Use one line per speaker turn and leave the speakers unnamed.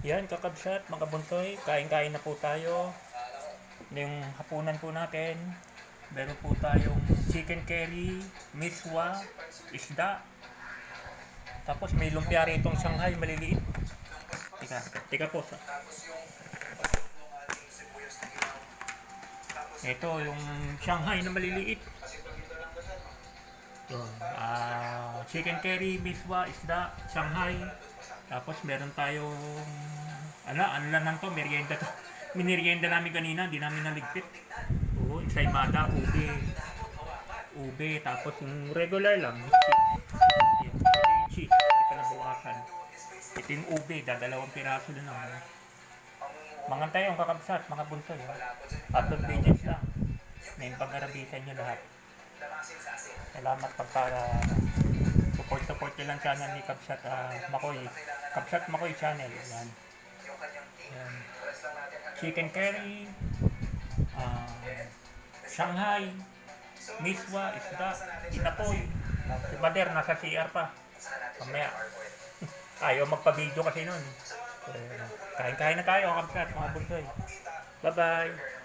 Yan, kakabsat, mga buntoy, kain-kain na po tayo. Yung hapunan po natin, meron po tayong chicken curry, miswa, isda. Tapos may lumpia itong Shanghai, maliliit. Tika po. Ito, yung Shanghai na maliliit. Yun, chicken curry, miswa, isda, Shanghai. Tapos meron tayong ano lang to, merienda to. Minerienda namin kanina, hindi namin naligpit. Oo, ensaymada, ube, tapos yung regular lang, cheese. Ito yung cheese, hindi pa nabukasan. Ito yung ube, dadalawang piraso na naman. Mga tayo, kakabsat, mga bunso. Upload pages lang. May pag-arabisan nyo lahat. Salamat para support nyo lang channel ni Kabsat Makoy. Kabsat Makoy channel. Yan. Yan. Chicken curry, uh, Shanghai, miswa, isda, inapoy. Si Bader nasa CR pa. Mamaya. Ayaw magpa-video kasi nun. Kain-kain na tayo, Kabsat, mga bunsoy. Bye-bye.